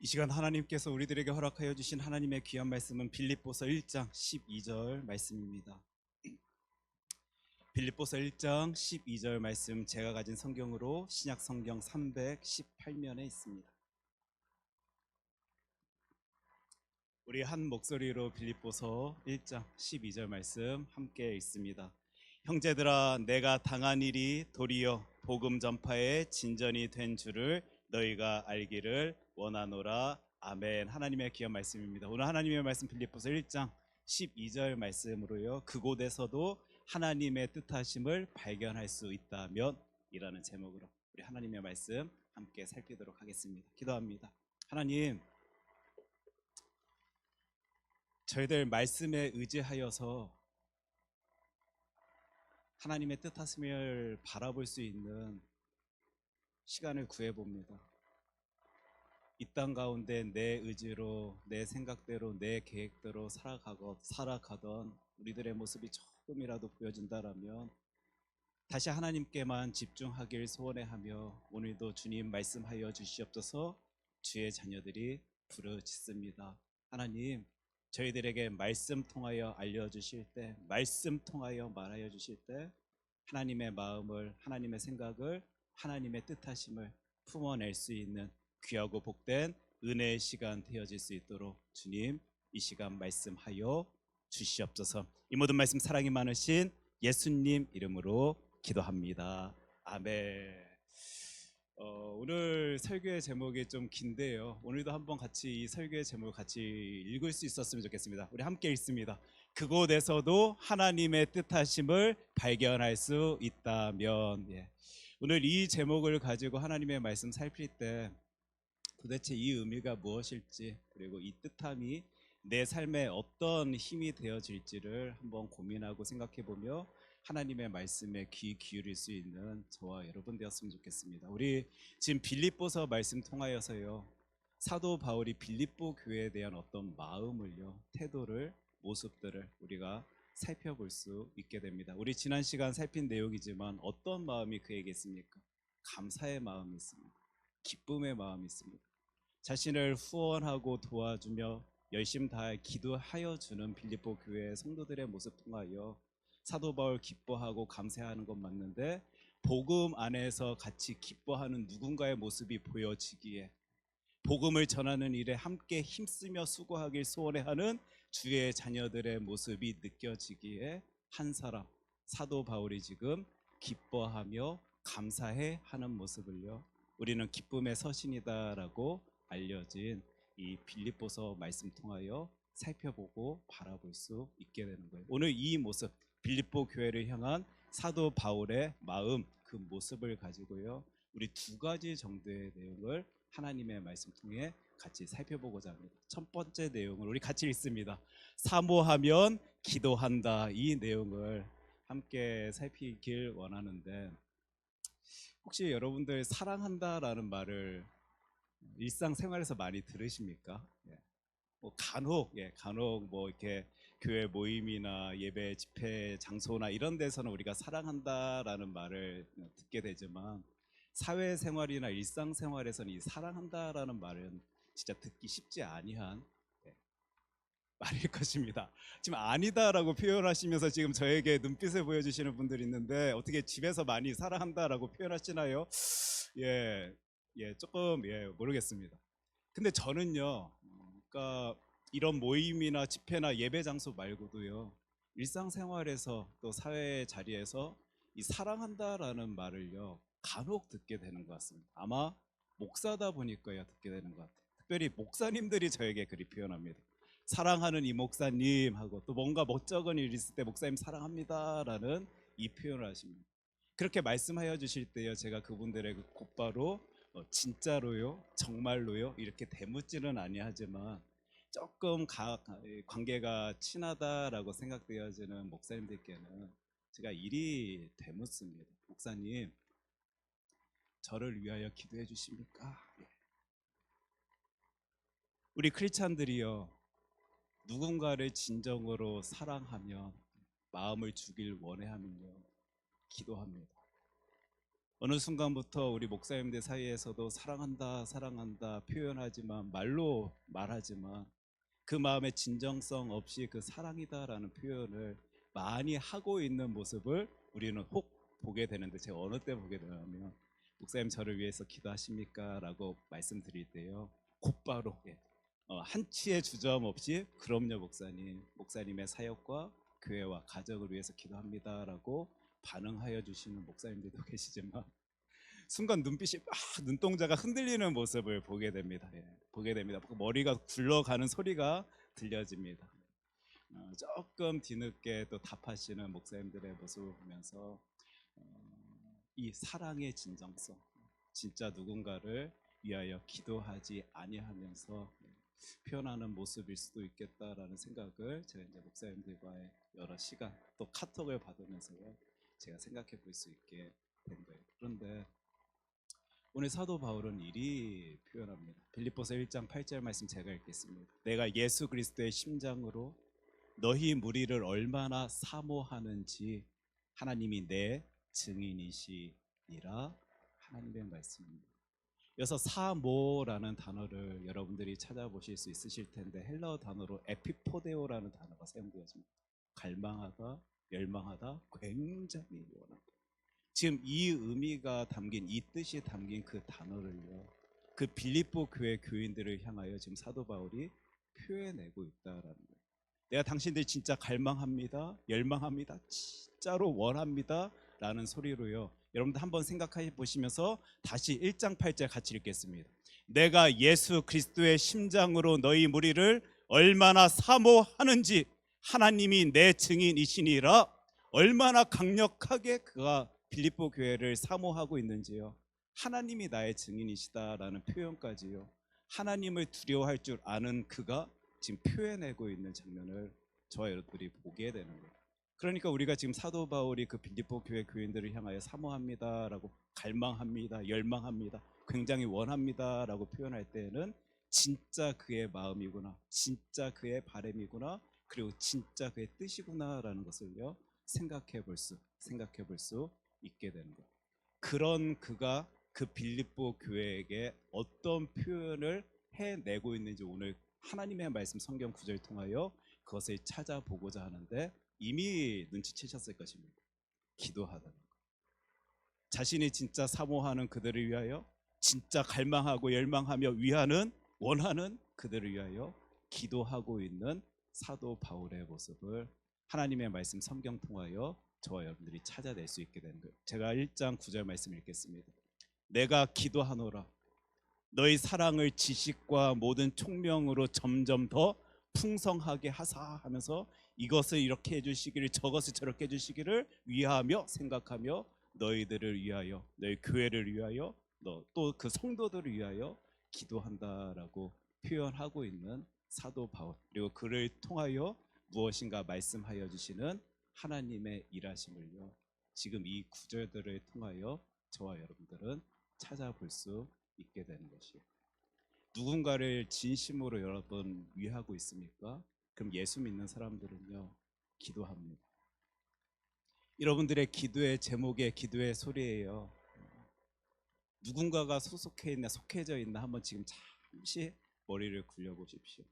이 시간 하나님께서 우리들에게 허락하여 주신 하나님의 귀한 말씀은 빌립보서 1장 12절 말씀입니다. 빌립보서 1장 12절 말씀, 제가 가진 성경으로 신약 성경 318면에 있습니다. 우리 한 목소리로 빌립보서 1장 12절 말씀 함께 읽습니다. 형제들아, 내가 당한 일이 도리어 복음 전파의 진전이 된 줄을 너희가 알기를 원하노라. 아멘. 하나님의 귀한 말씀입니다. 오늘 하나님의 말씀 빌립보서 1장 12절 말씀으로요, 그곳에서도 하나님의 뜻하심을 발견할 수 있다면 이라는 제목으로 우리 하나님의 말씀 함께 살피도록 하겠습니다. 기도합니다. 하나님, 저희들 말씀에 의지하여서 하나님의 뜻하심을 바라볼 수 있는 시간을 구해봅니다. 이 땅 가운데 내 의지로, 내 생각대로, 내 계획대로 살아가던 우리들의 모습이 조금이라도 보여진다라면 다시 하나님께만 집중하길 소원해하며 오늘도 주님 말씀하여 주시옵소서. 주의 자녀들이 부르짖습니다. 하나님, 저희들에게 말씀 통하여 알려주실 때, 말씀 통하여 말하여 주실 때 하나님의 마음을, 하나님의 생각을, 하나님의 뜻하심을 품어낼 수 있는 귀하고 복된 은혜의 시간 되어질 수 있도록 주님, 이 시간 말씀하여 주시옵소서. 이 모든 말씀 사랑이 많으신 예수님 이름으로 기도합니다. 아멘. 오늘 설교의 제목이 좀 긴데요, 오늘도 한번 같이 이 설교의 제목을 같이 읽을 수 있었으면 좋겠습니다. 우리 함께 읽습니다. 그곳에서도 하나님의 뜻하심을 발견할 수 있다면. 오늘 이 제목을 가지고 하나님의 말씀 살필 때 도대체 이 의미가 무엇일지, 그리고 이 뜻함이 내 삶에 어떤 힘이 되어질지를 한번 고민하고 생각해보며 하나님의 말씀에 귀 기울일 수 있는 저와 여러분 되었으면 좋겠습니다. 우리 지금 빌립보서 말씀 통하여서요, 사도 바울이 빌립보 교회에 대한 어떤 마음을요, 태도를, 모습들을 우리가 살펴볼 수 있게 됩니다. 우리 지난 시간 살핀 내용이지만 어떤 마음이 그에게 있습니까? 감사의 마음이 있습니다. 기쁨의 마음이 있습니다. 자신을 후원하고 도와주며 열심 다해 기도하여 주는 빌립보 교회 성도들의 모습 통하여 사도 바울 기뻐하고 감사하는 건 맞는데, 복음 안에서 같이 기뻐하는 누군가의 모습이 보여지기에, 복음을 전하는 일에 함께 힘쓰며 수고하길 소원해하는 주의 자녀들의 모습이 느껴지기에 한 사람, 사도 바울이 지금 기뻐하며 감사해 하는 모습을요, 우리는 기쁨의 서신이다라고 알려진 이 빌립보서 말씀 통하여 살펴보고 바라볼 수 있게 되는 거예요. 오늘 이 모습, 빌립보 교회를 향한 사도 바울의 마음, 그 모습을 가지고요, 우리 두 가지 정도의 내용을 하나님의 말씀 통해 같이 살펴보고자 합니다. 첫 번째 내용을 우리 같이 읽습니다. 사모하면 기도한다. 이 내용을 함께 살피길 원하는데, 혹시 여러분들 사랑한다라는 말을 일상생활에서 많이 들으십니까? 간혹 뭐 이렇게 교회 모임이나 예배 집회 장소나 이런 데서는 우리가 사랑한다라는 말을 듣게 되지만, 사회생활이나 일상생활에서는 이 사랑한다라는 말은 진짜 듣기 쉽지 아니한 말일 것입니다. 지금 아니다라고 표현하시면서 지금 저에게 눈빛을 보여주시는 분들이 있는데, 어떻게 집에서 많이 사랑한다라고 표현하시나요? 조금 모르겠습니다. 근데 저는요, 그러니까 이런 모임이나 집회나 예배 장소 말고도요, 일상생활에서 또 사회 자리에서 이 사랑한다라는 말을요, 간혹 듣게 되는 것 같습니다. 아마 목사다 보니까요 듣게 되는 것 같아요. 특별히 목사님들이 저에게 그리 표현합니다. 사랑하는 이 목사님 하고, 또 뭔가 멋쩍은 일 있을 때 목사님 사랑합니다라는 이 표현을 하십니다. 그렇게 말씀하여 주실 때요, 제가 그분들에게 곧바로 진짜로요, 정말로요 이렇게 대묻지는 아니하지만 조금 관계가 친하다라고 생각되어지는 목사님들께는 제가 일이 대묻습니다. 목사님, 저를 위하여 기도해 주십니까? 우리 크리스찬들이요, 누군가를 진정으로 사랑하면, 마음을 주길 원해하면요, 기도합니다. 어느 순간부터 우리 목사님들 사이에서도 사랑한다, 사랑한다 표현하지만 말로 말하지만 그 마음의 진정성 없이 그 사랑이다라는 표현을 많이 하고 있는 모습을 우리는 혹 보게 되는데, 제가 어느 때 보게 되냐면 목사님 저를 위해서 기도하십니까? 라고 말씀드릴 때요, 곧바로 한치의 주저함 없이 그럼요 목사님, 목사님의 사역과 교회와 가정을 위해서 기도합니다라고 반응하여 주시는 목사님들도 계시지만 순간 눈빛이 막 눈동자가 흔들리는 모습을 보게 됩니다. 보게 됩니다. 머리가 굴러가는 소리가 들려집니다. 조금 뒤늦게 또 답하시는 목사님들의 모습을 보면서 이 사랑의 진정성, 진짜 누군가를 위하여 기도하지 아니하면서 표현하는 모습일 수도 있겠다라는 생각을 제가 이제 목사님들과의 여러 시간 또 카톡을 받으면서요 제가 생각해 볼 수 있게 된 거예요. 그런데 오늘 사도 바울은 이리 표현합니다. 빌립보서 1장 8절 말씀 제가 읽겠습니다. 내가 예수 그리스도의 심장으로 너희 무리를 얼마나 사모하는지 하나님이 내 증인이시니라. 하나님의 말씀입니다. 여기서 사모라는 단어를 여러분들이 찾아보실 수 있으실 텐데 헬라어 단어로 에피포데오라는 단어가 사용되었습니다. 갈망하다, 열망하다, 굉장히 원하다. 지금 이 의미가 담긴, 이 뜻이 담긴 그 단어를요, 그 빌립보 교회 교인들을 향하여 지금 사도 바울이 표현내고 있다라는 거예요. 내가 당신들 진짜 갈망합니다, 열망합니다, 진짜로 원합니다 라는 소리로요, 여러분들 한번 생각해 보시면서 다시 1장 8절 같이 읽겠습니다. 내가 예수 그리스도의 심장으로 너희 무리를 얼마나 사모하는지 하나님이 내 증인이시니라. 얼마나 강력하게 그가 빌립보 교회를 사모하고 있는지요. 하나님이 나의 증인이시다라는 표현까지요, 하나님을 두려워할 줄 아는 그가 지금 표현하고 있는 장면을 저와 여러분들이 보게 되는 거예요. 그러니까 우리가 지금 사도 바울이 그 빌립보 교회 교인들을 향하여 사모합니다라고, 갈망합니다, 열망합니다, 굉장히 원합니다라고 표현할 때에는 진짜 그의 마음이구나, 진짜 그의 바람이구나, 그리고 진짜 그의 뜻이구나라는 것을요 생각해 볼 수 있게 되는 거예요. 그런 그가 그 빌립보 교회에게 어떤 표현을 해내고 있는지 오늘 하나님의 말씀 성경 구절 통하여 그것을 찾아보고자 하는데, 이미 눈치채셨을 것입니다. 기도하다는 것. 자신이 진짜 사모하는 그들을 위하여, 진짜 갈망하고 열망하며 위하는, 원하는 그들을 위하여 기도하고 있는 사도 바울의 모습을 하나님의 말씀 성경 통하여 저와 여러분들이 찾아낼 수 있게 되는 거예요. 제가 1장 9절 말씀 읽겠습니다. 내가 기도하노라 너희 사랑을 지식과 모든 총명으로 점점 더 풍성하게 하사 하면서 이것을 이렇게 해주시기를 저것을 저렇게 해주시기를 위하며 생각하며 너희들을 위하여, 너희 교회를 위하여, 또 그 성도들을 위하여 기도한다라고 표현하고 있는 사도 바울, 그리고 그를 통하여 무엇인가 말씀하여 주시는 하나님의 일하심을요 지금 이 구절들을 통하여 저와 여러분들은 찾아볼 수 있게 되는 것이에요. 누군가를 진심으로 여러분 위하고 있습니까? 그럼 예수 믿는 사람들은요 기도합니다. 여러분들의 기도의 제목에 기도의 소리예요. 누군가가 소속해 있나 속해져 있나 한번 지금 잠시 머리를 굴려보십시오.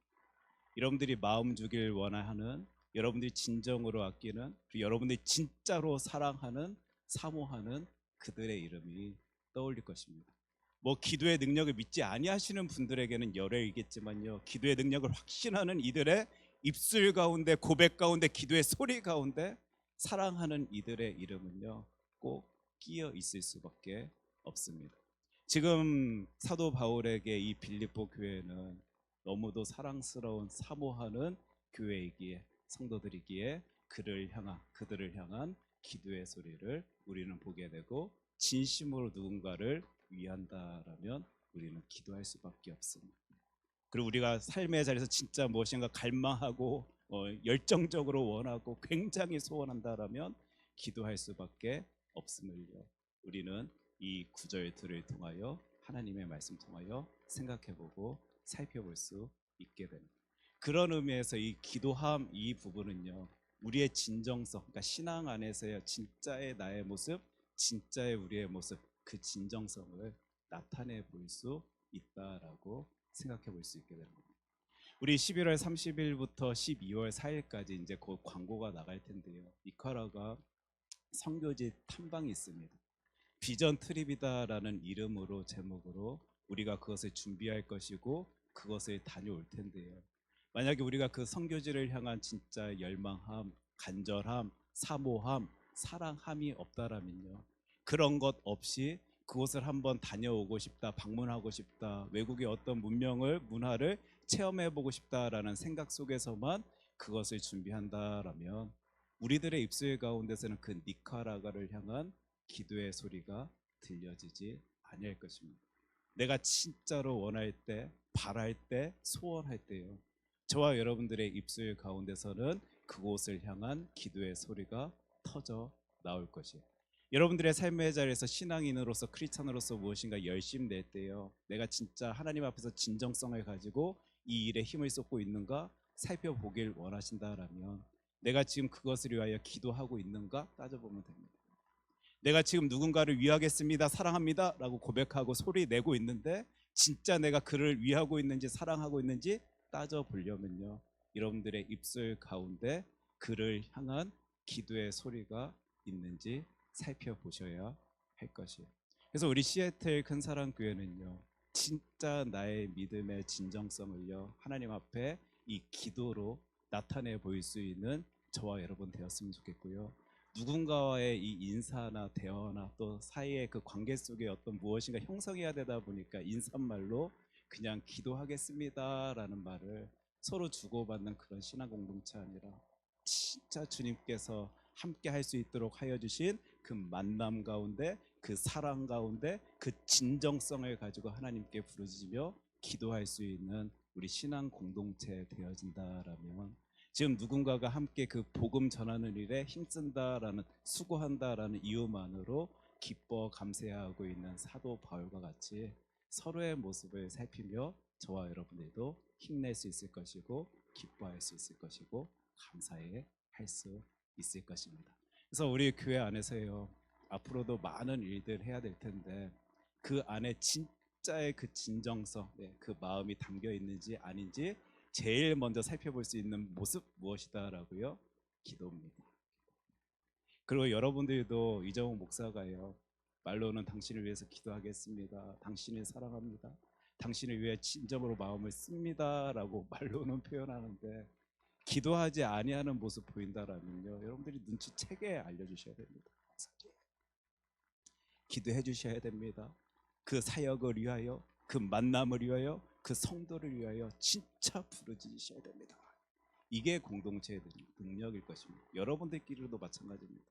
여러분들이 마음 주길 원하는, 여러분들이 진정으로 아끼는, 그리고 여러분들이 진짜로 사랑하는, 사모하는 그들의 이름이 떠올릴 것입니다. 뭐 기도의 능력을 믿지 아니하시는 분들에게는 열애이겠지만요, 기도의 능력을 확신하는 이들의 입술 가운데, 고백 가운데, 기도의 소리 가운데 사랑하는 이들의 이름은요 꼭 끼어 있을 수밖에 없습니다. 지금 사도 바울에게 이 빌립보 교회는 너무도 사랑스러운, 사모하는 교회이기에, 성도들이기에 그들을 향한 기도의 소리를 우리는 보게 되고, 진심으로 누군가를 위한다라면 우리는 기도할 수밖에 없습니다. 그리고 우리가 삶의 자리에서 진짜 무엇인가 갈망하고 열정적으로 원하고 굉장히 소원한다라면 기도할 수밖에 없음을요 우리는 이 구절들을 통하여, 하나님의 말씀 통하여 생각해보고 살펴볼 수 있게 됩니다. 그런 의미에서 이 기도함 이 부분은요 우리의 진정성, 그러니까 신앙 안에서의 진짜의 나의 모습, 진짜의 우리의 모습, 그 진정성을 나타내 볼 수 있다라고 생각해 볼 수 있게 되는 겁니다. 우리 11월 30일부터 12월 4일까지 이제 곧 광고가 나갈 텐데요. 니카라가 선교지 탐방이 있습니다. 비전 트립이다라는 이름으로 제목으로 우리가 그것을 준비할 것이고 그것을 다녀올 텐데요. 만약에 우리가 그 선교지를 향한 진짜 열망함, 간절함, 사모함, 사랑함이 없다라면요. 그런 것 없이 그곳을 한번 다녀오고 싶다, 방문하고 싶다, 외국의 어떤 문명을, 문화를 체험해보고 싶다라는 생각 속에서만 그것을 준비한다라면 우리들의 입술 가운데서는 그 니카라가를 향한 기도의 소리가 들려지지 아니할 것입니다. 내가 진짜로 원할 때, 바랄 때, 소원할 때요. 저와 여러분들의 입술 가운데서는 그곳을 향한 기도의 소리가 터져 나올 것이에요. 여러분들의 삶의 자리에서 신앙인으로서 크리스찬으로서 무엇인가 열심히 낼 때요. 내가 진짜 하나님 앞에서 진정성을 가지고 이 일에 힘을 쏟고 있는가 살펴보길 원하신다라면 내가 지금 그것을 위하여 기도하고 있는가 따져보면 됩니다. 내가 지금 누군가를 위하겠습니다, 사랑합니다 라고 고백하고 소리 내고 있는데 진짜 내가 그를 위하고 있는지 사랑하고 있는지 따져보려면요, 여러분들의 입술 가운데 그를 향한 기도의 소리가 있는지 살펴보셔야 할 것이에요. 그래서 우리 시애틀 큰사랑교회는요, 진짜 나의 믿음의 진정성을요 하나님 앞에 이 기도로 나타내 보일 수 있는 저와 여러분 되었으면 좋겠고요. 누군가와의 이 인사나 대화나 또 사이의 그 관계 속에 어떤 무엇인가 형성해야 되다 보니까 인사말로 그냥 기도하겠습니다라는 말을 서로 주고받는 그런 신앙 공동체 아니라 진짜 주님께서 함께 할 수 있도록 하여 주신 그 만남 가운데, 그 사랑 가운데 그 진정성을 가지고 하나님께 부르짖으며 기도할 수 있는 우리 신앙 공동체 되어진다라면 지금 누군가가 함께 그 복음 전하는 일에 힘쓴다라는, 수고한다라는 이유만으로 기뻐 감사하고 있는 사도 바울과 같이 서로의 모습을 살피며 저와 여러분들도 힘낼 수 있을 것이고 기뻐할 수 있을 것이고 감사해 할 수 있을 것입니다. 그래서 우리 교회 안에서요, 앞으로도 많은 일들 해야 될 텐데 그 안에 진짜의 그 진정성, 그 마음이 담겨 있는지 아닌지 제일 먼저 살펴볼 수 있는 모습 무엇이다라고요? 기도입니다. 그리고 여러분들도 이정욱 목사가요, 말로는 당신을 위해서 기도하겠습니다, 당신을 사랑합니다, 당신을 위해 진정으로 마음을 씁니다라고 말로는 표현하는데 기도하지 아니하는 모습 보인다라면요, 여러분들이 눈치채게 알려주셔야 됩니다. 기도해 주셔야 됩니다. 그 사역을 위하여, 그 만남을 위하여, 그 성도를 위하여 진짜 부르짖으셔야 됩니다. 이게 공동체의 능력일 것입니다. 여러분들끼리도 마찬가지입니다.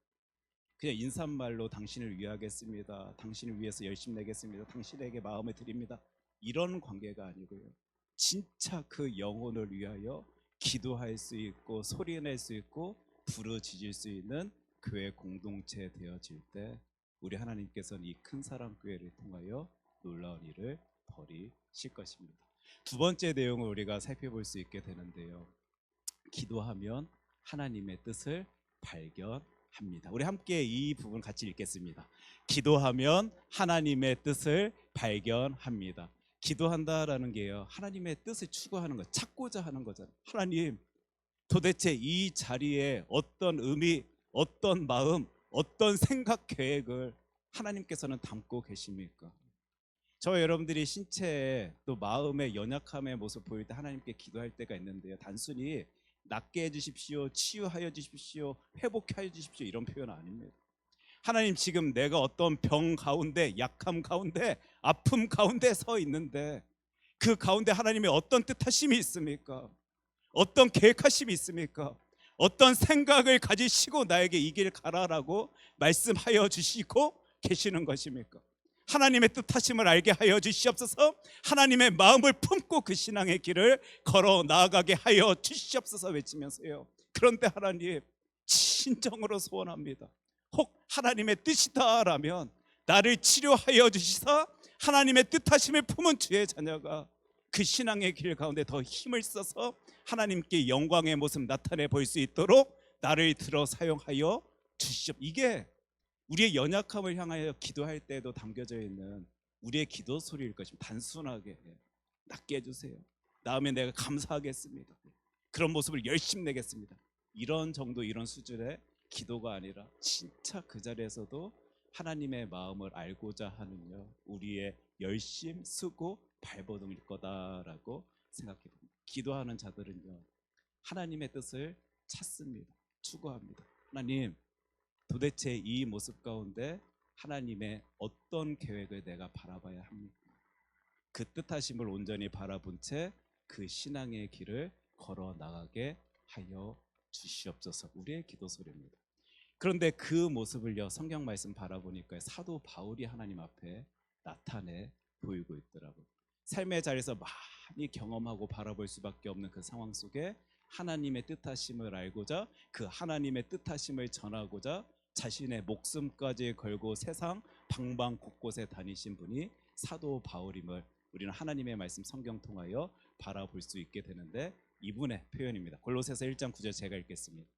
그냥 인사말로 당신을 위하겠습니다, 당신을 위해서 열심히 내겠습니다, 당신에게 마음을 드립니다, 이런 관계가 아니고요, 진짜 그 영혼을 위하여 기도할 수 있고 소리낼 수 있고 부르짖을 수 있는 교회 공동체 되어질 때 우리 하나님께서는 이 큰 사랑 교회를 통하여 놀라운 일을 벌이실 것입니다. 두 번째 내용을 우리가 살펴볼 수 있게 되는데요, 기도하면 하나님의 뜻을 발견합니다. 우리 함께 이 부분 같이 읽겠습니다. 기도하면 하나님의 뜻을 발견합니다. 기도한다라는 게요, 하나님의 뜻을 추구하는 것, 찾고자 하는 거잖아요. 하나님, 도대체 이 자리에 어떤 의미, 어떤 마음, 어떤 생각, 계획을 하나님께서는 담고 계십니까? 저와 여러분들이 신체에 또 마음의 연약함의 모습 보일 때 하나님께 기도할 때가 있는데요, 단순히 낫게 해주십시오, 치유하여 주십시오, 회복하여 주십시오 이런 표현 아닙니다. 하나님, 지금 내가 어떤 병 가운데, 약함 가운데, 아픔 가운데 서 있는데 그 가운데 하나님의 어떤 뜻하심이 있습니까? 어떤 계획하심이 있습니까? 어떤 생각을 가지시고 나에게 이 길 가라라고 말씀하여 주시고 계시는 것입니까? 하나님의 뜻하심을 알게 하여 주시옵소서. 하나님의 마음을 품고 그 신앙의 길을 걸어 나아가게 하여 주시옵소서 외치면서요, 그런데 하나님, 진정으로 소원합니다. 혹 하나님의 뜻이다라면 나를 치료하여 주시사 하나님의 뜻하심을 품은 주의 자녀가 그 신앙의 길 가운데 더 힘을 써서 하나님께 영광의 모습 나타내 볼 수 있도록 나를 들어 사용하여 주시옵소서. 이게 우리의 연약함을 향하여 기도할 때도 담겨져 있는 우리의 기도 소리일 것입니다. 단순하게 낫게 해주세요. 다음에 내가 감사하겠습니다. 그런 모습을 열심히 내겠습니다. 이런 정도 이런 수준의 기도가 아니라 진짜 그 자리에서도 하나님의 마음을 알고자 하는요 우리의 열심, 수고, 발버둥일 거다라고 생각해 봅니다. 기도하는 자들은요 하나님의 뜻을 찾습니다. 추구합니다. 하나님, 도대체 이 모습 가운데 하나님의 어떤 계획을 내가 바라봐야 합니까? 그 뜻하심을 온전히 바라본 채 그 신앙의 길을 걸어 나가게 하여 주시옵소서. 우리의 기도 소리입니다. 그런데 그 모습을요 성경 말씀 바라보니까 사도 바울이 하나님 앞에 나타내 보이고 있더라고요. 삶의 자리에서 많이 경험하고 바라볼 수밖에 없는 그 상황 속에 하나님의 뜻하심을 알고자 그 하나님의 뜻하심을 전하고자 자신의 목숨까지 걸고 세상 방방 곳곳에 다니신 분이 사도 바울임을 우리는 하나님의 말씀 성경 통하여 바라볼 수 있게 되는데 이분의 표현입니다. 골로새서 1장 9절 제가 읽겠습니다.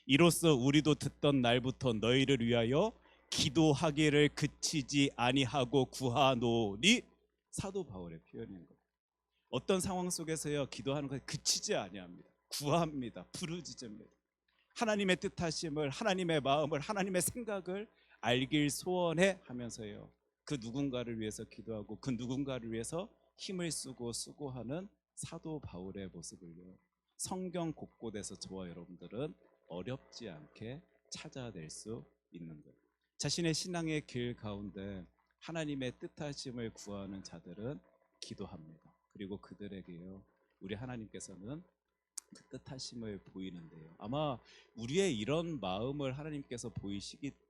이로써 우리도 듣던 날부터 너희를 위하여 기도하기를 그치지 아니하고 구하노니. 사도 바울의 표현인 거예요. 어떤 상황 속에서요 기도하는 것에 그치지 아니합니다. 구합니다. 부르짖습니다. 하나님의 뜻하심을, 하나님의 마음을, 하나님의 생각을 알길 소원해 하면서요 그 누군가를 위해서 기도하고 그 누군가를 위해서 힘을 쓰고 수고하는 사도 바울의 모습을요 성경 곳곳에서 저와 여러분들은 어렵지 않게 찾아낼 수 있는 거예요. 자신의 신앙의 길 가운데 하나님의 뜻하심을 구하는 자들은 기도합니다. 그리고 그들에게요 우리 하나님께서는 그 뜻하심을 보이는데요 아마 우리의 이런 마음을 하나님께서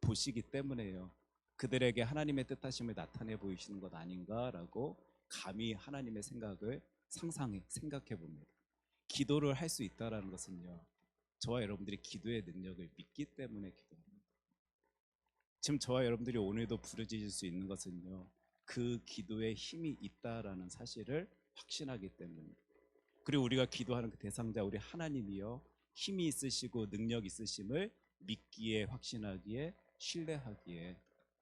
보시기 때문에요 그들에게 하나님의 뜻하심을 나타내 보이시는 것 아닌가라고 감히 하나님의 생각을 생각해 봅니다. 기도를 할 수 있다라는 것은요 저와 여러분들이 기도의 능력을 믿기 때문에 기도합니다. 지금 저와 여러분들이 오늘도 부르짖을 수 있는 것은요 그 기도에 힘이 있다라는 사실을 확신하기 때문입니다. 그리고 우리가 기도하는 그 대상자 우리 하나님이요 힘이 있으시고 능력 있으심을 믿기에, 확신하기에, 신뢰하기에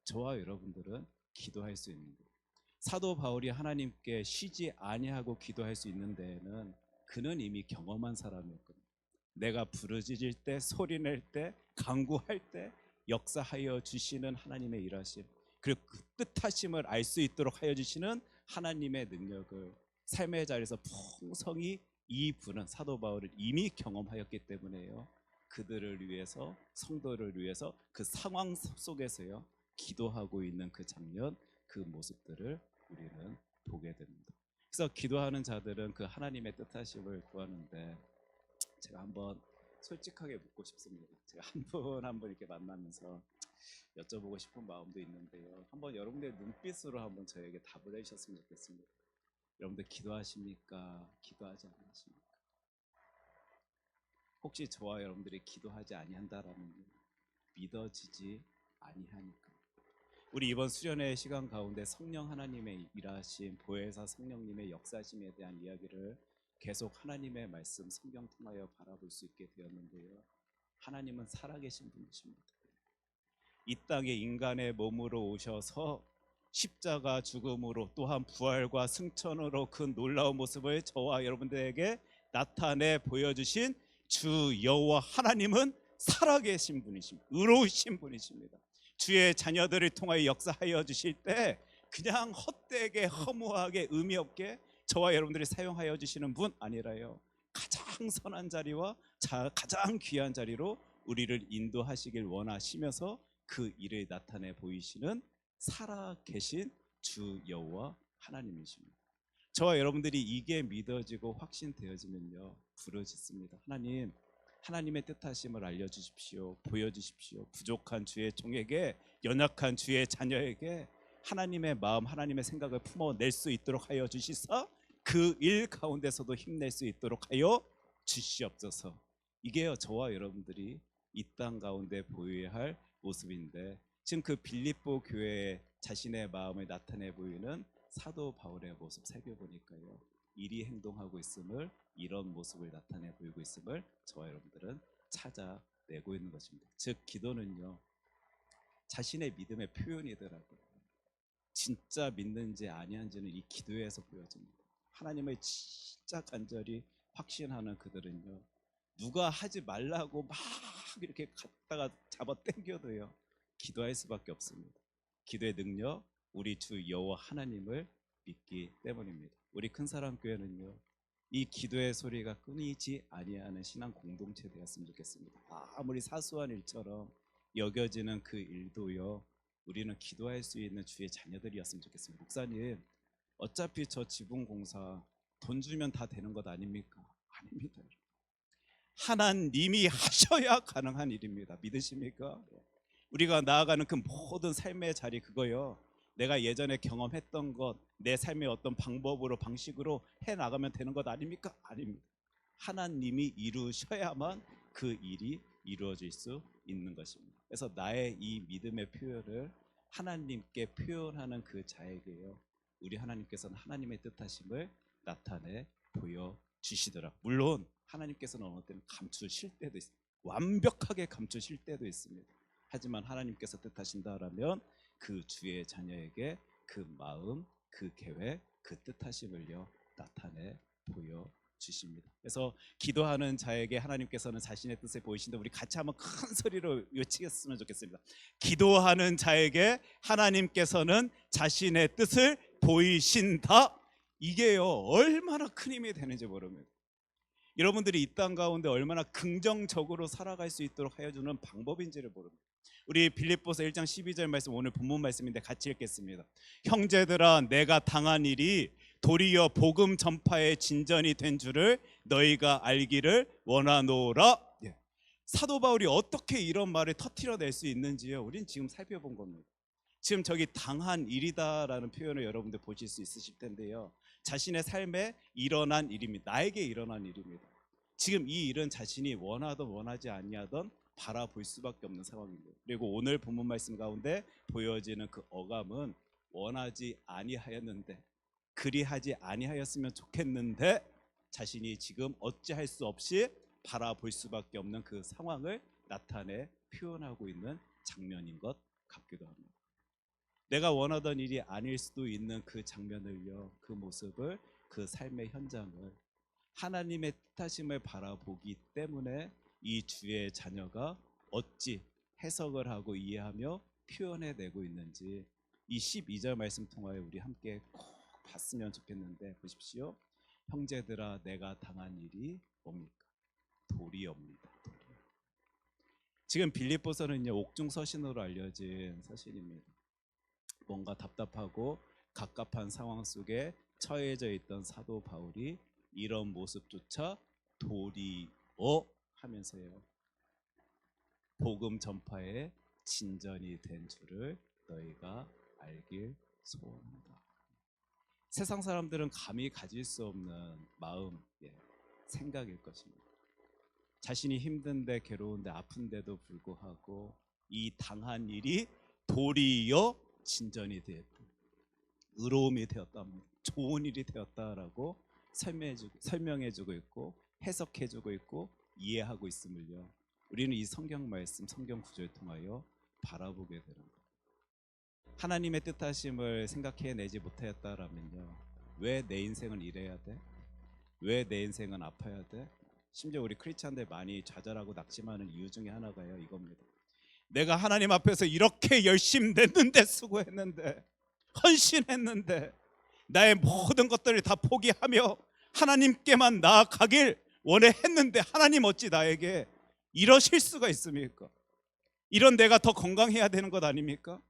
저와 여러분들은 기도할 수 있는 거예요. 사도 바울이 하나님께 쉬지 아니하고 기도할 수 있는 데에는 그는 이미 경험한 사람이었거든요. 내가 부르짖을 때, 소리낼 때, 간구할 때 역사하여 주시는 하나님의 일하심, 그리고 그 뜻하심을 알 수 있도록 하여 주시는 하나님의 능력을 삶의 자리에서 풍성히 이분은 사도 바울을 이미 경험하였기 때문에요 그들을 위해서, 성도를 위해서 그 상황 속에서요 기도하고 있는 그 장면, 그 모습들을 우리는 보게 됩니다. 그래서 기도하는 자들은 그 하나님의 뜻하심을 구하는데 제가 한번 솔직하게 묻고 싶습니다. 제가 한 분 한 분 이렇게 만나면서 여쭤보고 싶은 마음도 있는데요 한번 여러분들의 눈빛으로 한번 저에게 답을 해주셨으면 좋겠습니다. 여러분들 기도하십니까? 기도하지 않으십니까? 혹시 저와 여러분들이 기도하지 아니한다라는 믿어지지 아니하니까. 우리 이번 수련회 시간 가운데 성령 하나님의 일하심, 보혜사 성령님의 역사심에 대한 이야기를 계속 하나님의 말씀 성경 통하여 바라볼 수 있게 되었는데요 하나님은 살아계신 분이십니다. 이 땅에 인간의 몸으로 오셔서 십자가 죽음으로 또한 부활과 승천으로 그 놀라운 모습을 저와 여러분들에게 나타내 보여주신 주 여호와 하나님은 살아계신 분이십니다. 의로우신 분이십니다. 주의 자녀들을 통하여 역사하여 주실 때 그냥 헛되게 허무하게 의미 없게 저와 여러분들이 사용하여 주시는 분 아니라요 가장 선한 자리와 가장 귀한 자리로 우리를 인도하시길 원하시면서 그 일을 나타내 보이시는 살아계신 주 여호와 하나님이십니다. 저와 여러분들이 이게 믿어지고 확신되어지면요 부르짖습니다. 하나님, 하나님의 뜻하심을 알려주십시오. 보여주십시오. 부족한 주의 종에게, 연약한 주의 자녀에게 하나님의 마음, 하나님의 생각을 품어낼 수 있도록 하여 주시사 그 일 가운데서도 힘낼 수 있도록 하여 주시옵소서. 이게요 저와 여러분들이 이 땅 가운데 보여야 할 모습인데 지금 그 빌립보 교회에 자신의 마음을 나타내 보이는 사도 바울의 모습 살펴보니까요 일이 행동하고 있음을, 이런 모습을 나타내 보이고 있음을 저와 여러분들은 찾아내고 있는 것입니다. 즉 기도는요 자신의 믿음의 표현이더라고요. 진짜 믿는지 아니한지는 이 기도에서 보여집니다. 하나님을 진짜 간절히 확신하는 그들은요, 누가 하지 말라고 막 이렇게 갖다가 잡아 당겨도요, 기도할 수밖에 없습니다. 기도의 능력, 우리 주 여호와 하나님을 믿기 때문입니다. 우리 큰사람 교회는요, 이 기도의 소리가 끊이지 아니하는 신앙 공동체 되었으면 좋겠습니다. 아무리 사소한 일처럼 여겨지는 그 일도요, 우리는 기도할 수 있는 주의 자녀들이었으면 좋겠습니다. 목사님, 어차피 저 지붕공사 돈 주면 다 되는 것 아닙니까? 아닙니다. 하나님이 하셔야 가능한 일입니다. 믿으십니까? 우리가 나아가는 그 모든 삶의 자리, 그거요, 내가 예전에 경험했던 것, 내 삶의 어떤 방법으로 방식으로 해나가면 되는 것 아닙니까? 아닙니다. 하나님이 이루셔야만 그 일이 이루어질 수 있는 것입니다. 그래서 나의 이 믿음의 표현을 하나님께 표현하는 그 자에게요, 우리 하나님께서는 하나님의 뜻하심을 나타내 보여주시더라. 물론 하나님께서는 어느 때는 감추실 때도 있습니다. 완벽하게 감추실 때도 있습니다. 하지만 하나님께서 뜻하신다라면 그 주의 자녀에게 그 마음, 그 계획, 그 뜻하심을요, 나타내 보여주십니다. 그래서 기도하는 자에게 하나님께서는 자신의 뜻을 보이신다. 우리 같이 한번 큰 소리로 외치겠으면 좋겠습니다. 기도하는 자에게 하나님께서는 자신의 뜻을 보이신다. 이게요, 얼마나 큰 힘이 되는지 모릅니다. 여러분들이 이 땅 가운데 얼마나 긍정적으로 살아갈 수 있도록 하여 주는 방법인지를 모릅니다. 우리 빌립보서 1장 12절 말씀, 오늘 본문 말씀인데 같이 읽겠습니다. 형제들아, 내가 당한 일이 도리어 복음 전파의 진전이 된 줄을 너희가 알기를 원하노라. 사도 바울이 어떻게 이런 말을 터뜨려낼 수 있는지요, 우린 지금 살펴본 겁니다. 지금 저기 당한 일이다라는 표현을 여러분들 보실 수 있으실 텐데요, 자신의 삶에 일어난 일입니다. 나에게 일어난 일입니다. 지금 이 일은 자신이 원하든 원하지 아니하든 바라볼 수밖에 없는 상황입니다. 그리고 오늘 본문 말씀 가운데 보여지는 그 어감은 원하지 아니하였는데, 그리하지 아니하였으면 좋겠는데 자신이 지금 어찌할 수 없이 바라볼 수밖에 없는 그 상황을 나타내 표현하고 있는 장면인 것 같기도 합니다. 내가 원하던 일이 아닐 수도 있는 그 장면을요, 그 모습을, 그 삶의 현장을 하나님의 뜻하심을 바라보기 때문에 이 주의 자녀가 어찌 해석을 하고 이해하며 표현해내고 있는지 이 12절 말씀 통하여 우리 함께 꼭 봤으면 좋겠는데, 보십시오. 형제들아, 내가 당한 일이 뭡니까? 도리옵니다. 지금 빌립보서는요, 옥중 서신으로 알려진 서신입니다. 뭔가 답답하고 갑갑한 상황 속에 처해져 있던 사도 바울이 이런 모습조차 도리어 하면서요, 복음 전파의 진전이 된 줄을 너희가 알길 소원한다. 세상 사람들은 감히 가질 수 없는 마음, 생각일 것입니다. 자신이 힘든데, 괴로운데, 아픈데도 불구하고 이 당한 일이 도리어 진전이 되었다, 의로움이 되었다, 좋은 일이 되었다라고 설명해주고 있고 해석해주고 있고 이해하고 있음을요, 우리는 이 성경 말씀, 성경 구절을 통하여 바라보게 되는 거예요. 하나님의 뜻하심을 생각해내지 못하였다라면요, 왜 내 인생은 이래야 돼? 왜 내 인생은 아파야 돼? 심지어 우리 크리스찬들 많이 좌절하고 낙심하는 이유 중에 하나가요, 이겁니다. 내가 하나님 앞에서 이렇게 열심히 냈는데, 수고했는데, 헌신했는데, 나의 모든 것들을 다 포기하며 하나님께만 나아가길 원했는데 하나님 어찌 나에게 이러실 수가 있습니까? 이런 내가 더 건강해야 되는 것 아닙니까?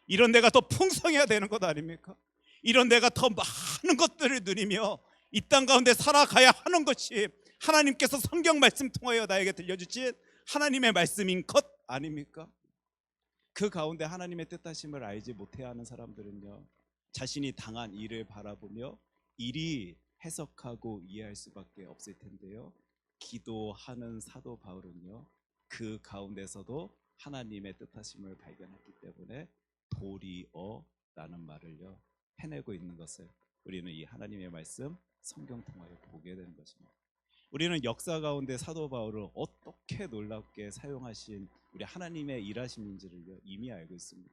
이런 내가 더 풍성해야 되는 것 아닙니까? 이런 내가 더 많은 것들을 누리며 이 땅 가운데 살아가야 하는 것이 하나님께서 성경 말씀 통하여 나에게 들려주신 하나님의 말씀인 것 아닙니까? 그 가운데 하나님의 뜻하심을 알지 못해하는 사람들은요, 자신이 당한 일을 바라보며 일이 해석하고 이해할 수밖에 없을 텐데요, 기도하는 사도 바울은요, 그 가운데서도 하나님의 뜻하심을 발견했기 때문에 도리어라는 말을요, 해내고 있는 것을 우리는 이 하나님의 말씀 성경 통하여 보게 되는 것입니다. 우리는 역사 가운데 사도 바울을 어떻게 놀랍게 사용하신 우리 하나님의 일하심인지를 이미 알고 있습니다.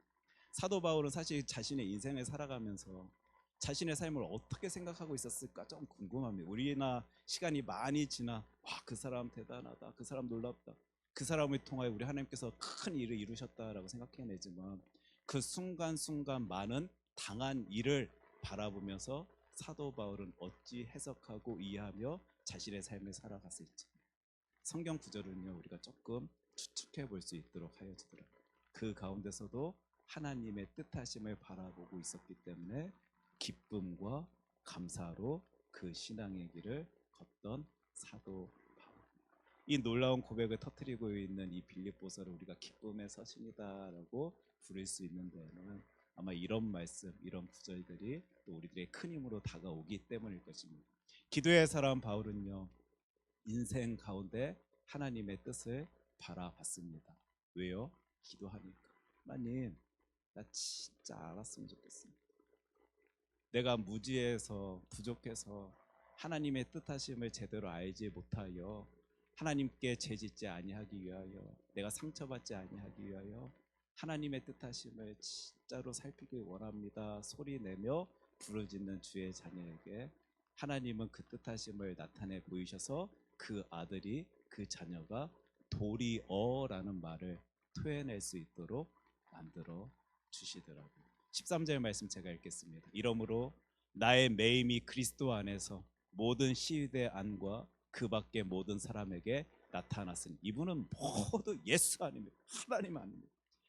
사도 바울은 사실 자신의 인생을 살아가면서 자신의 삶을 어떻게 생각하고 있었을까 좀 궁금합니다. 우리나 시간이 많이 지나 와, 그 사람 대단하다, 그 사람 놀랍다, 그 사람을 통하여 우리 하나님께서 큰 일을 이루셨다라고 생각해내지만 그 순간순간 많은 당한 일을 바라보면서 사도 바울은 어찌 해석하고 이해하며 자신의 삶을 살아갔을지 성경 구절은요 우리가 조금 추측해 볼 수 있도록 하여지더라고요. 그 가운데서도 하나님의 뜻하심을 바라보고 있었기 때문에 기쁨과 감사로 그 신앙의 길을 걷던 사도 바울. 이 놀라운 고백을 터뜨리고 있는 이 빌립보서를 우리가 기쁨의 서신이다라고 부를 수 있는 데에는 아마 이런 말씀, 이런 구절들이 또 우리들의 큰 힘으로 다가오기 때문일 것입니다. 기도의 사람 바울은요 인생 가운데 하나님의 뜻을 바라봤습니다. 왜요? 기도하니까. 하나님, 나 진짜 알았으면 좋겠습니다. 내가 무지해서 부족해서 하나님의 뜻하심을 제대로 알지 못하여 하나님께 죄짓지 아니하기 위하여 내가 상처받지 아니하기 위하여 하나님의 뜻하심을 진짜로 살피길 원합니다. 소리내며 부르짖는 주의 자녀에게 하나님은 그 뜻하심을 나타내 보이셔서 그 아들이 그 자녀가 도리어라는 말을 토해낼 수 있도록 만들어 주시더라고요. 13절 말씀 제가 읽겠습니다. 이러므로 나의 매임이 그리스도 안에서 모든 시대 안과 그 밖의 모든 사람에게 나타났으니 이분은 모두 예수 아닙니다. 하나님 아닙니다.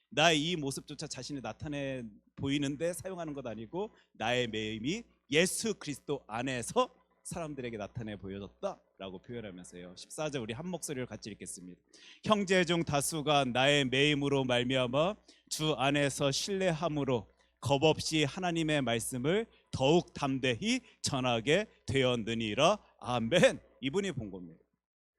나의 이 모습조차 자신이 나타내 보이는데 사용하는 것 아니고 나의 매임이 예수 그리스도 안에서 사람들에게 나타내 보여졌다라고 표현하면서요. 14절 우리 한 목소리를 같이 읽겠습니다. 형제 중 다수가 나의 매임으로 말미암아 주 안에서 신뢰함으로 겁없이 하나님의 말씀을 더욱 담대히 전하게 되었느니라. 아멘. 이분이 본 겁니다.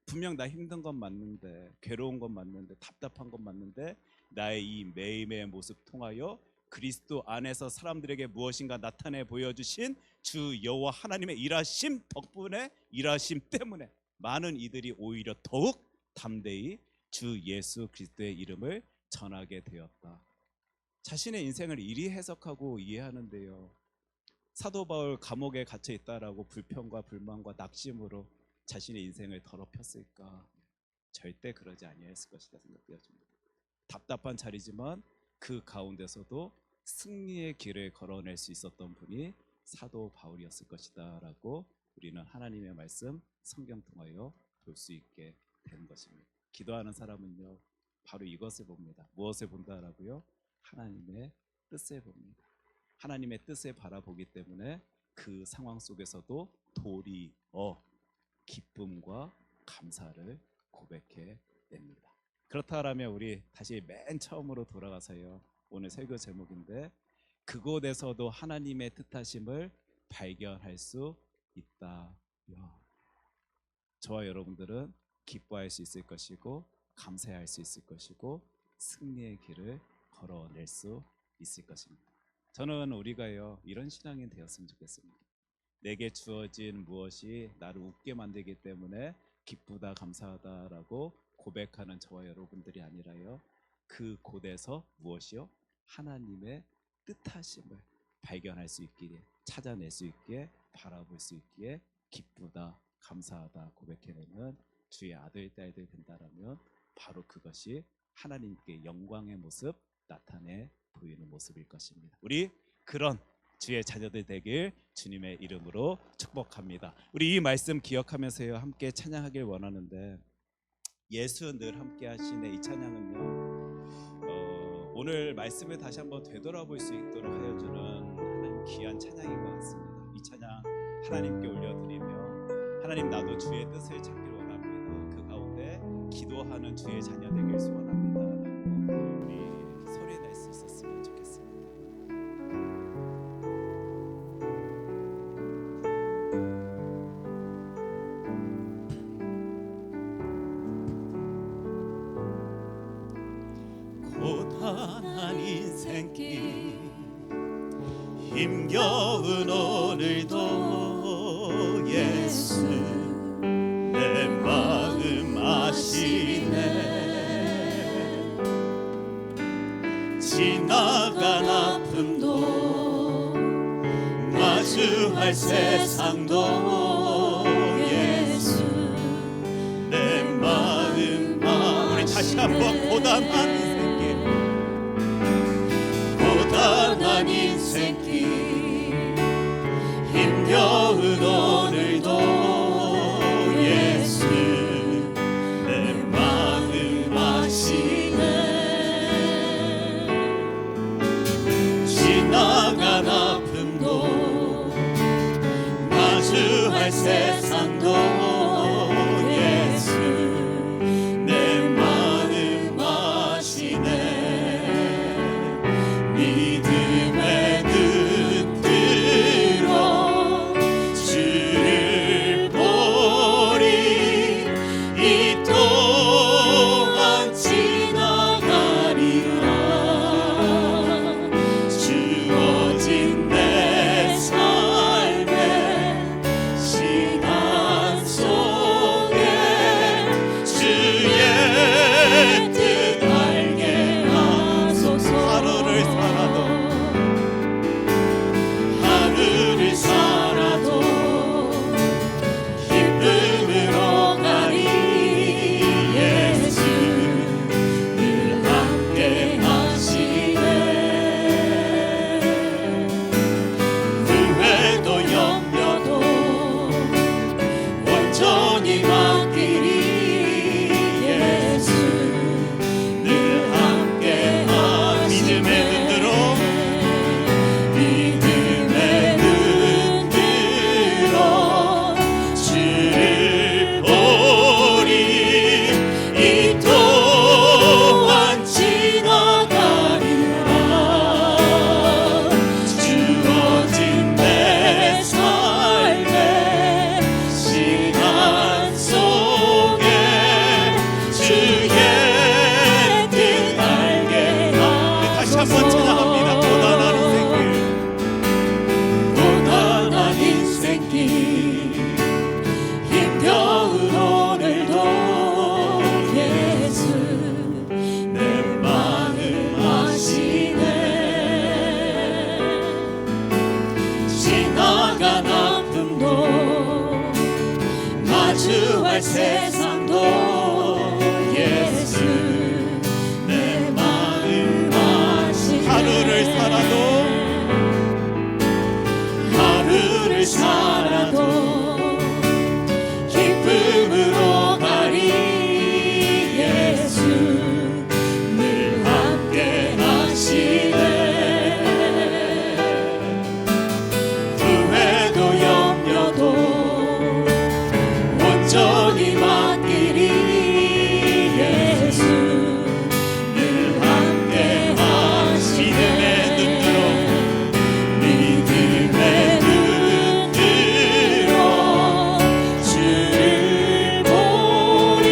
분명 나 힘든 건 맞는데, 괴로운 건 맞는데, 답답한 건 맞는데 나의 이 매임의 모습 통하여 그리스도 안에서 사람들에게 무엇인가 나타내 보여주신 주 여호와 하나님의 일하심 덕분에, 일하심 때문에 많은 이들이 오히려 더욱 담대히 주 예수 그리스도의 이름을 전하게 되었다. 자신의 인생을 이리 해석하고 이해하는데요, 사도 바울 감옥에 갇혀 있다라고 불평과 불만과 낙심으로 자신의 인생을 더럽혔을까? 절대 그러지 아니했을 것이다 생각되어집니다. 답답한 자리지만 그 가운데서도 승리의 길을 걸어낼 수 있었던 분이 사도 바울이었을 것이다 라고 우리는 하나님의 말씀 성경 통하여 볼 수 있게 되는 것입니다. 기도하는 사람은요 바로 이것을 봅니다. 무엇을 본다라고요? 하나님의 뜻을 봅니다. 하나님의 뜻을 바라보기 때문에 그 상황 속에서도 도리어 기쁨과 감사를 고백해 냅니다. 그렇다면 우리 다시 맨 처음으로 돌아가서요, 오늘 설교 제목인데 그곳에서도 하나님의 뜻하심을 발견할 수 있다. 저와 여러분들은 기뻐할 수 있을 것이고 감사할 수 있을 것이고 승리의 길을 걸어낼 수 있을 것입니다. 저는 우리가요 이런 신앙이 되었으면 좋겠습니다. 내게 주어진 무엇이 나를 웃게 만들기 때문에 기쁘다 감사하다라고 고백하는 저와 여러분들이 아니라요, 그 곳에서 무엇이요? 하나님의 뜻하심을 발견할 수 있기에, 찾아낼 수 있기에, 바라볼 수 있기에 기쁘다 감사하다 고백해내는 주의 아들 딸들 된다라면 바로 그것이 하나님께 영광의 모습 나타내 보이는 모습일 것입니다. 우리 그런 주의 자녀들 되길 주님의 이름으로 축복합니다. 우리 이 말씀 기억하면서요 함께 찬양하길 원하는데, 예수 늘 함께 하시네 이 찬양은요 오늘 말씀을 다시 한번 되돌아볼 수 있도록 하여주는 하나님 귀한 찬양인 것 같습니다. 이 찬양 하나님께 올려드리며, 하나님 나도 주의 뜻을 찾길 원합니다. 그 가운데 기도하는 주의 자녀 되길 소원합니다 라고 우리 소리 낼 수 있었으면 좋겠습니다. 고단한 인생길 힘겨운 오늘도 예수 내 지나간 아픔도 마주할 세상도 예수 내 마음 우리 다시 한번 고단한 인생길 고단한 인생길 힘겨운 오늘도 예수 내 마음 아시네 지나간 아픔도 마주할 세상도 예수 내 마음 아시네 믿음의 눈 들어 주를 보리 이 또한 지나가리라 주어진 내 삶의 시간 속에 주의 뜻 알게 하소서 하루를 살아도 기쁨으로 가리 예수 늘 함께 하시네 후회도 염려도 온전히 맡기리 예수 늘 함께 하시네 믿음의 눈 들어 주를 보리 이 또한 지나가리라 주어진 내 삶의 시간 속에 주의 뜻 알게 다시 한번 찬양합니다. 고단한 인생길 고단한 인생길 힘겨운 오늘도 예수 내 마음 아시네 지나간 아픔도 마주할 세상도 예수 내 마음 아시네 하루를 살아도 기쁨으로 가리 예수 늘 함께 하시네 후회도 염려도 온전히 맡기리 예수 늘 함께 하시네 믿음의 눈 들어 주를 보리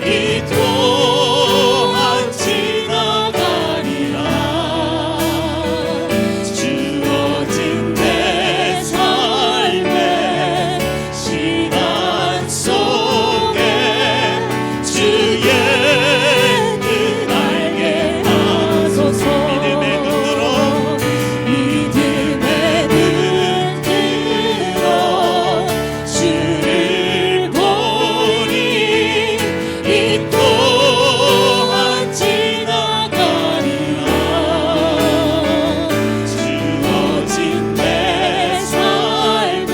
이 또한 지나가리라 주어진 내 삶의 시간 속에 주의 뜻 알게 하소서 믿음의 눈 들어 주를 보리 이 또한 지나가리라 주어진 내 삶의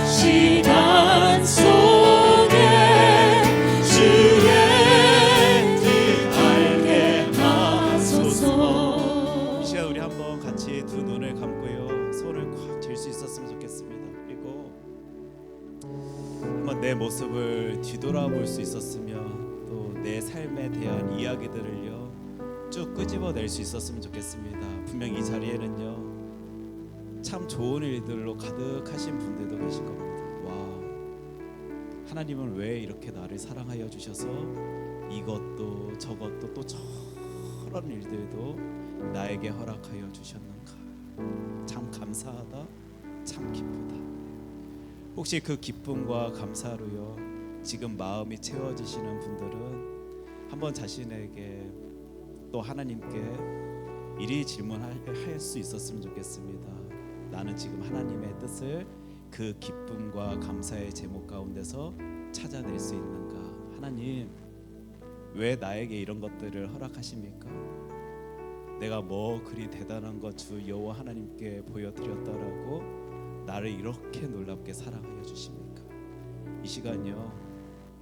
시간 속에 주의 뜻 알게 하소서 이 시간 우리 한번 같이 두 눈을 감고요 손을 꽉 쥘 수 있었으면 좋겠습니다. 그리고 한번 내 모습을 뒤돌아볼 수 있었으면 또 내 삶에 대한 이야기들을요 쭉 끄집어낼 수 있었으면 좋겠습니다. 분명 이 자리에는요 참 좋은 일들로 가득하신 분들도 계실 겁니다. 와, 하나님은 왜 이렇게 나를 사랑하여 주셔서 이것도 저것도 또 저런 일들도 나에게 허락하여 주셨는가. 참 감사하다, 참 기쁘다. 혹시 그 기쁨과 감사로요 지금 마음이 채워지시는 분들은 한번 자신에게 또 하나님께 이리 질문할 수 있었으면 좋겠습니다. 나는 지금 하나님의 뜻을 그 기쁨과 감사의 제목 가운데서 찾아낼 수 있는가? 하나님, 왜 나에게 이런 것들을 허락하십니까? 내가 뭐 그리 대단한 것 주 여호와 하나님께 보여드렸다라고 나를 이렇게 놀랍게 사랑하여 주십니까? 이 시간요,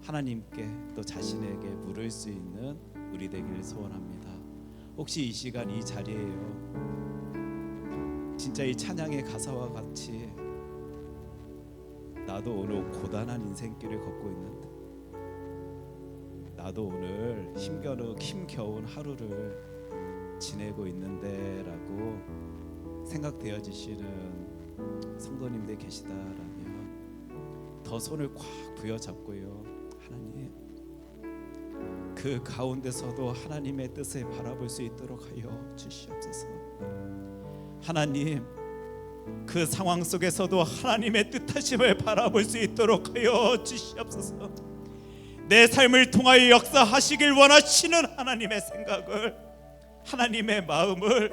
하나님께 또 자신에게 물을 수 있는 우리 되기를 소원합니다. 혹시 이 시간 이 자리에요, 진짜 이 찬양의 가사와 같이 나도 오늘 고단한 인생길을 걷고 있는데, 나도 오늘 힘겨운 하루를 지내고 있는데 라고 생각되어지시는 성도님들 계시다라면 더 손을 꽉 부여잡고요, 하나님, 그 가운데서도 하나님의 뜻을 바라볼 수 있도록 하여 주시옵소서. 하나님, 그 상황 속에서도 하나님의 뜻하심을 바라볼 수 있도록 하여 주시옵소서. 내 삶을 통하여 역사하시길 원하시는 하나님의 생각을, 하나님의 마음을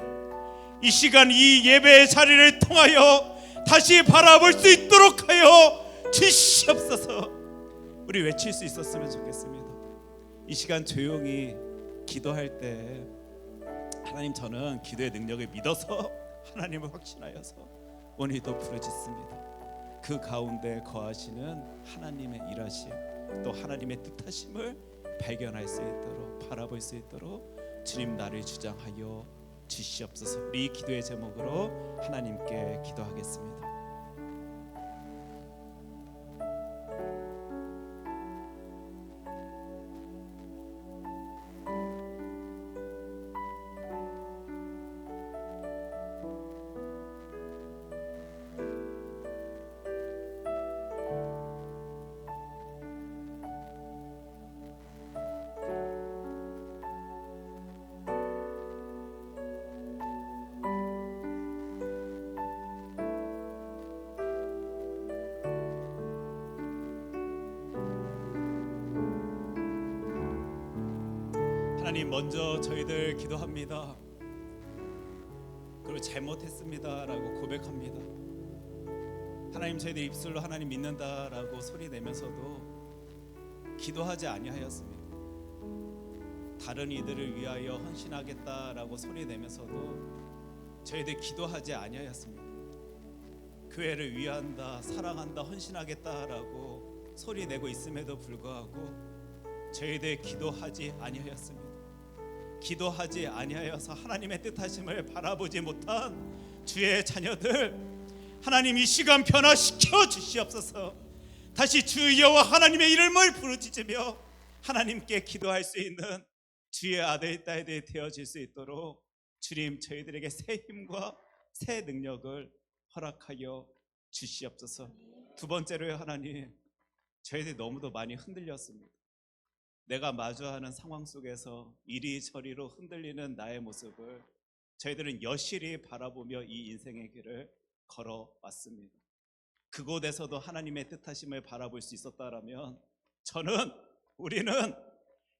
이 시간 이 예배의 자리를 통하여 다시 바라볼 수 있도록 하여 주시옵소서. 우리 외칠 수 있었으면 좋겠습니다. 이 시간 조용히 기도할 때, 하나님, 저는 기도의 능력을 믿어서 하나님을 확신하여서 오늘도 부르짖습니다. 그 가운데 거하시는 하나님의 일하심, 또 하나님의 뜻하심을 발견할 수 있도록, 바라볼 수 있도록 주님 나를 주장하여 주시옵소서. 우리 이 기도의 제목으로 하나님께 기도하겠습니다. 하나님, 먼저 저희들 기도합니다. 그리고 잘못했습니다라고 고백합니다. 하나님, 저희들 입술로 하나님 믿는다라고 소리 내면서도 기도하지 아니하였습니다. 다른 이들을 위하여 헌신하겠다라고 소리 내면서도 저희들 기도하지 아니하였습니다. 교회를 위한다, 사랑한다, 헌신하겠다라고 소리 내고 있음에도 불구하고 저희들 기도하지 아니하였습니다. 기도하지 아니하여서 하나님의 뜻하심을 바라보지 못한 주의 자녀들, 하나님 이 시간 변화시켜 주시옵소서. 다시 주 여호와 하나님의 이름을 부르짖으며 하나님께 기도할 수 있는 주의 아들 딸들이 되어질 수 있도록 주님, 저희들에게 새 힘과 새 능력을 허락하여 주시옵소서. 두 번째로요, 하나님, 저희들이 너무도 많이 흔들렸습니다. 내가 마주하는 상황 속에서 이리저리로 흔들리는 나의 모습을 저희들은 여실히 바라보며 이 인생의 길을 걸어왔습니다. 그곳에서도 하나님의 뜻하심을 바라볼 수 있었다라면 우리는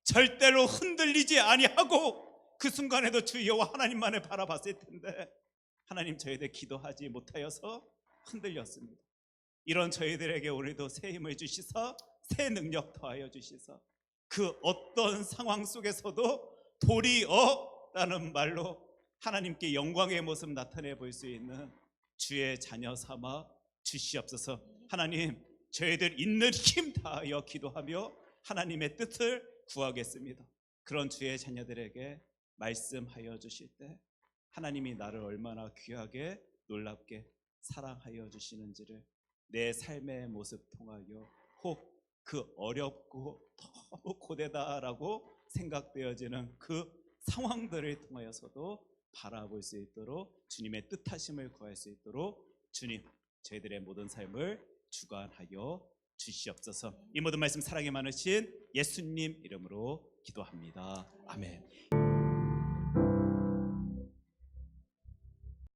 절대로 흔들리지 아니하고 그 순간에도 주 여호와 하나님만을 바라봤을 텐데, 하나님, 저희들 기도하지 못하여서 흔들렸습니다. 이런 저희들에게 오늘도 새 힘을 주시사 새 능력 더하여 주시사 그 어떤 상황 속에서도 도리어라는 말로 하나님께 영광의 모습 나타내 볼 수 있는 주의 자녀 삼아 주시옵소서. 하나님, 저희들 있는 힘 다하여 기도하며 하나님의 뜻을 구하겠습니다. 그런 주의 자녀들에게 말씀하여 주실 때 하나님이 나를 얼마나 귀하게 놀랍게 사랑하여 주시는지를 내 삶의 모습 통하여 혹 그 어렵고 너무 고되다라고 생각되어지는 그 상황들을 통하여서도 바라볼 수 있도록 주님의 뜻하심을 구할 수 있도록 주님, 저희들의 모든 삶을 주관하여 주시옵소서. 이 모든 말씀 사랑이 많으신 예수님 이름으로 기도합니다. 아멘.